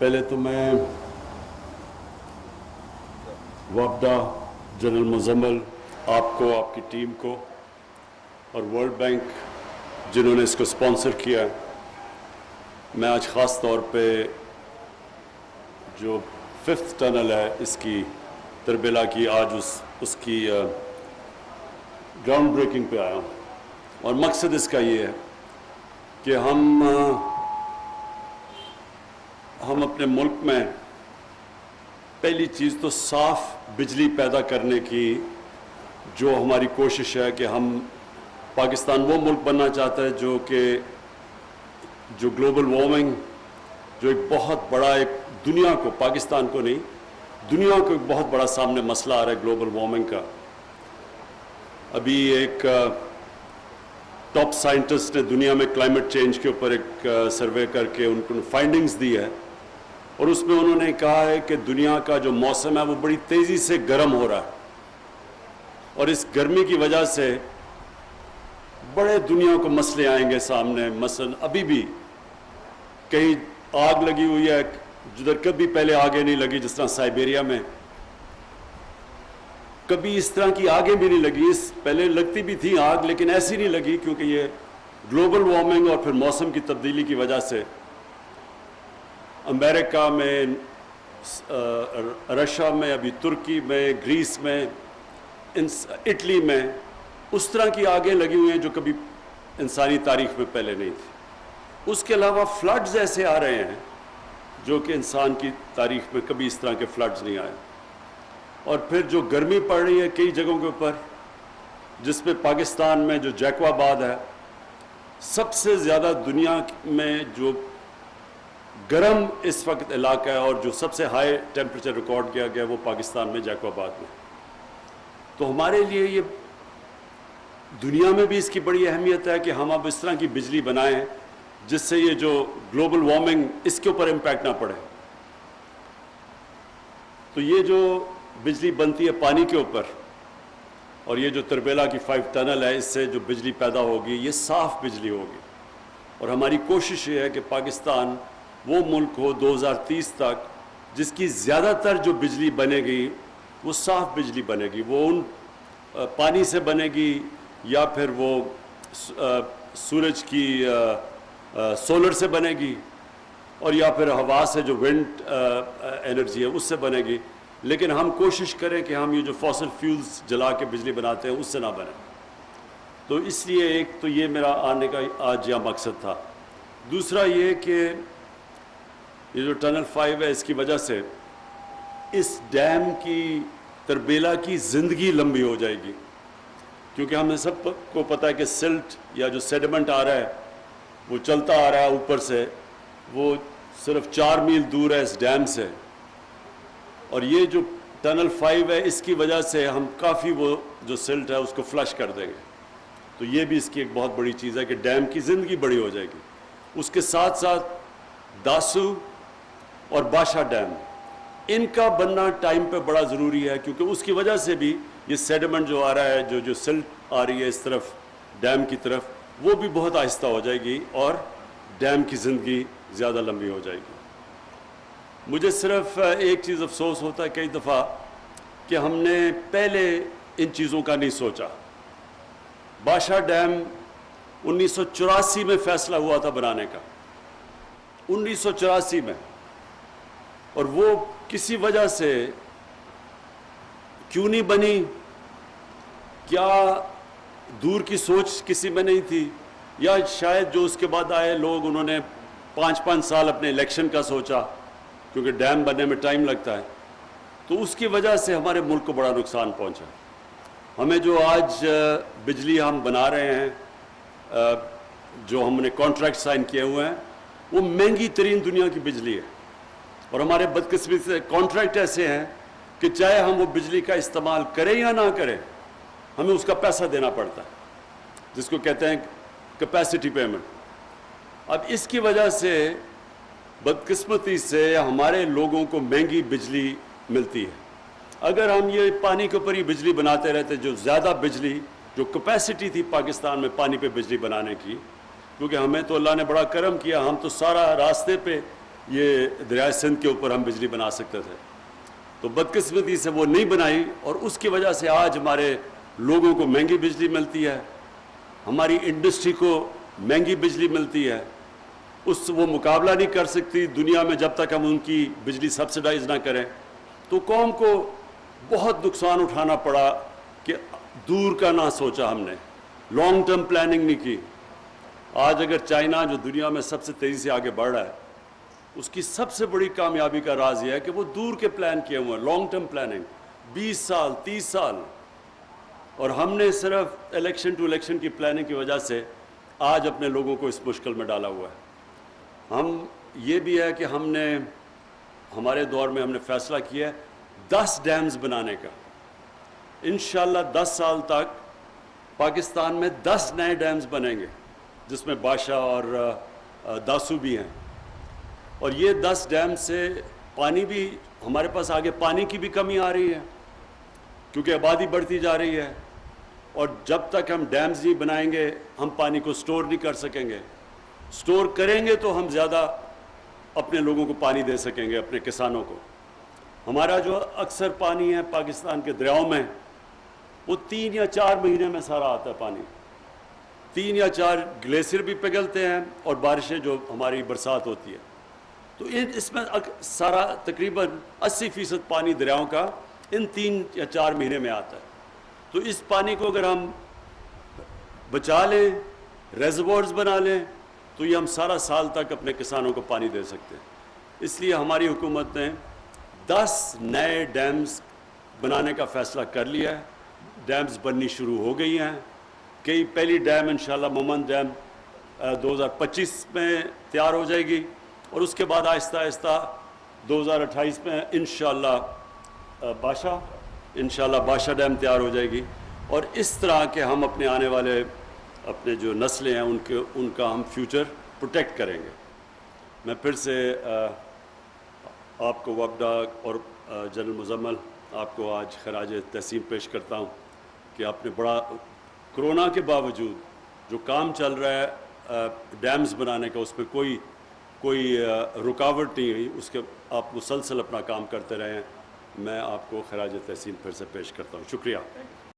پہلے تو میں وابڈا، جنرل مزمل، آپ کو، آپ کی ٹیم کو اور ورلڈ بینک جنہوں نے اس کو اسپانسر کیا، میں آج خاص طور پہ جو 5th ٹنل ہے اس کی تربیلا کی، آج اس کی گراؤنڈ بریکنگ پہ آیا ہوں، اور مقصد اس کا یہ ہے کہ ہم اپنے ملک میں پہلی چیز تو صاف بجلی پیدا کرنے کی جو ہماری کوشش ہے کہ ہم پاکستان وہ ملک بننا چاہتا ہے جو گلوبل وارمنگ جو ایک بہت بڑا، ایک دنیا کو، پاکستان کو نہیں، دنیا کو ایک بہت بڑا سامنے مسئلہ آ رہا ہے گلوبل وارمنگ کا۔ ابھی ایک ٹاپ سائنٹسٹ نے دنیا میں کلائمیٹ چینج کے اوپر ایک سروے کر کے ان کو فائنڈنگز دی ہے، اور اس میں انہوں نے کہا ہے کہ دنیا کا جو موسم ہے وہ بڑی تیزی سے گرم ہو رہا ہے، اور اس گرمی کی وجہ سے بڑے دنیا کو مسئلے آئیں گے سامنے۔ مثلا ابھی بھی کہیں آگ لگی ہوئی ہے جدھر کبھی پہلے آگیں نہیں لگی، جس طرح سائبیریا میں کبھی اس طرح کی آگیں بھی نہیں لگی، پہلے لگتی بھی تھی آگ لیکن ایسی نہیں لگی، کیونکہ یہ گلوبل وارمنگ اور پھر موسم کی تبدیلی کی وجہ سے امریکہ میں، رشیا میں، ابھی ترکی میں، گریس میں، اٹلی میں اس طرح کی آگیں لگی ہوئی ہیں جو کبھی انسانی تاریخ میں پہلے نہیں تھی۔ اس کے علاوہ فلڈز ایسے آ رہے ہیں جو کہ انسان کی تاریخ میں کبھی اس طرح کے فلڈز نہیں آئے، اور پھر جو گرمی پڑ رہی ہے کئی جگہوں کے اوپر، جس میں پاکستان میں جو جیکو آباد ہے، سب سے زیادہ دنیا میں جو گرم اس وقت علاقہ ہے اور جو سب سے ہائی ٹیمپریچر ریکارڈ کیا گیا وہ پاکستان میں جیکو آباد میں۔ تو ہمارے لیے یہ دنیا میں بھی اس کی بڑی اہمیت ہے کہ ہم اب اس طرح کی بجلی بنائیں جس سے یہ جو گلوبل وارمنگ اس کے اوپر امپیکٹ نہ پڑے۔ تو یہ جو بجلی بنتی ہے پانی کے اوپر، اور یہ جو تربیلا کی 5 ٹنل ہے، اس سے جو بجلی پیدا ہوگی یہ صاف بجلی ہوگی، اور ہماری کوشش یہ ہے کہ پاکستان وہ ملک ہو 2030 تک جس کی زیادہ تر جو بجلی بنے گی وہ صاف بجلی بنے گی، وہ ان پانی سے بنے گی یا پھر وہ سورج کی سولر سے بنے گی، اور یا پھر ہوا سے جو ونڈ انرجی ہے اس سے بنے گی، لیکن ہم کوشش کریں کہ ہم یہ جو فاسل فیولز جلا کے بجلی بناتے ہیں اس سے نہ بنے۔ تو اس لیے ایک تو یہ میرا آنے کا آج یہاں مقصد تھا۔ دوسرا یہ کہ یہ جو ٹنل 5 ہے اس کی وجہ سے اس ڈیم کی، تربیلا کی زندگی لمبی ہو جائے گی، کیونکہ ہمیں سب کو پتہ ہے کہ سلٹ یا جو سیڈمنٹ آ رہا ہے وہ چلتا آ رہا ہے اوپر سے، وہ صرف 4 میل دور ہے اس ڈیم سے، اور یہ جو ٹنل 5 ہے اس کی وجہ سے ہم کافی وہ جو سلٹ ہے اس کو فلش کر دیں گے۔ تو یہ بھی اس کی ایک بہت بڑی چیز ہے کہ ڈیم کی زندگی بڑی ہو جائے گی۔ اس کے ساتھ ساتھ داسو اور باشا ڈیم، ان کا بننا ٹائم پہ بڑا ضروری ہے، کیونکہ اس کی وجہ سے بھی یہ سیڈمنٹ جو آ رہا ہے، جو سلٹ آ رہی ہے اس طرف ڈیم کی طرف، وہ بھی بہت آہستہ ہو جائے گی اور ڈیم کی زندگی زیادہ لمبی ہو جائے گی۔ مجھے صرف ایک چیز افسوس ہوتا ہے کئی دفعہ کہ ہم نے پہلے ان چیزوں کا نہیں سوچا۔ باشا ڈیم 1984 میں فیصلہ ہوا تھا بنانے کا، 1984 میں، اور وہ کسی وجہ سے کیوں نہیں بنی، کیا دور کی سوچ کسی میں نہیں تھی، یا شاید جو اس کے بعد آئے لوگ انہوں نے 5 سال اپنے الیکشن کا سوچا، کیونکہ ڈیم بننے میں ٹائم لگتا ہے، تو اس کی وجہ سے ہمارے ملک کو بڑا نقصان پہنچا۔ ہمیں جو آج بجلی ہم بنا رہے ہیں، جو ہم نے کانٹریکٹ سائن کیے ہوئے ہیں، وہ مہنگی ترین دنیا کی بجلی ہے، اور ہمارے بدقسمتی سے کانٹریکٹ ایسے ہیں کہ چاہے ہم وہ بجلی کا استعمال کریں یا نہ کریں ہمیں اس کا پیسہ دینا پڑتا ہے، جس کو کہتے ہیں کیپیسٹی پیمنٹ۔ اب اس کی وجہ سے بدقسمتی سے ہمارے لوگوں کو مہنگی بجلی ملتی ہے۔ اگر ہم یہ پانی کے اوپر ہی بجلی بناتے رہتے، جو زیادہ بجلی، جو کیپیسٹی تھی پاکستان میں پانی پہ بجلی بنانے کی، کیونکہ ہمیں تو اللہ نے بڑا کرم کیا، ہم تو سارا راستے پہ یہ دریائے سندھ کے اوپر ہم بجلی بنا سکتے تھے، تو بدقسمتی سے وہ نہیں بنائی، اور اس کی وجہ سے آج ہمارے لوگوں کو مہنگی بجلی ملتی ہے، ہماری انڈسٹری کو مہنگی بجلی ملتی ہے، وہ مقابلہ نہیں کر سکتی دنیا میں جب تک ہم ان کی بجلی سبسڈائز نہ کریں۔ تو قوم کو بہت نقصان اٹھانا پڑا کہ دور کا نہ سوچا، ہم نے لانگ ٹرم پلاننگ نہیں کی۔ آج اگر چائنا جو دنیا میں سب سے تیزی سے آگے بڑھ رہا ہے، اس کی سب سے بڑی کامیابی کا راز یہ ہے کہ وہ دور کے پلان کیے ہوئے ہیں، لانگ ٹرم پلاننگ، 20 سال 30 سال، اور ہم نے صرف الیکشن ٹو الیکشن کی پلاننگ کی وجہ سے آج اپنے لوگوں کو اس مشکل میں ڈالا ہوا ہے۔ یہ بھی ہے کہ ہمارے دور میں ہم نے فیصلہ کیا ہے 10 ڈیمز بنانے کا۔ انشاءاللہ 10 سال تک پاکستان میں 10 نئے ڈیمز بنیں گے، جس میں باشا اور داسو بھی ہیں، اور یہ 10 ڈیم سے پانی بھی ہمارے پاس آگے پانی کی بھی کمی آ رہی ہے کیونکہ آبادی بڑھتی جا رہی ہے، اور جب تک ہم ڈیمز نہیں بنائیں گے ہم پانی کو سٹور نہیں کر سکیں گے۔ سٹور کریں گے تو ہم زیادہ اپنے لوگوں کو پانی دے سکیں گے، اپنے کسانوں کو۔ ہمارا جو اکثر پانی ہے پاکستان کے دریاؤں میں، وہ 3 یا 4 مہینے میں سارا آتا ہے پانی، 3 یا 4 گلیشیر بھی پگھلتے ہیں، اور بارشیں جو ہماری برسات ہوتی ہے، تو اس میں سارا تقریباً 80% پانی دریاؤں کا ان 3 یا 4 مہینے میں آتا ہے۔ تو اس پانی کو اگر ہم بچا لیں، ریزروارز بنا لیں، تو یہ ہم سارا سال تک اپنے کسانوں کو پانی دے سکتے ہیں۔ اس لیے ہماری حکومت نے 10 نئے ڈیمز بنانے کا فیصلہ کر لیا ہے، ڈیمز بننی شروع ہو گئی ہیں۔ پہلی ڈیم انشاءاللہ مومن ڈیم 2025 میں تیار ہو جائے گی، اور اس کے بعد آہستہ آہستہ 2028 میں انشاءاللہ باشا ڈیم تیار ہو جائے گی، اور اس طرح کہ ہم اپنے آنے والے اپنے جو نسلیں ہیں ان کا ہم فیوچر پروٹیکٹ کریں گے۔ میں پھر سے آپ کو وابڈا اور جنرل مزمل آپ کو آج خراج تحسین پیش کرتا ہوں کہ آپ نے بڑا کرونا کے باوجود جو کام چل رہا ہے ڈیمز بنانے کا، اس پہ کوئی رکاوٹ نہیں ہوئی، اس کے آپ مسلسل اپنا کام کرتے رہے ہیں۔ میں آپ کو خراج تحسین پھر سے پیش کرتا ہوں۔ شکریہ۔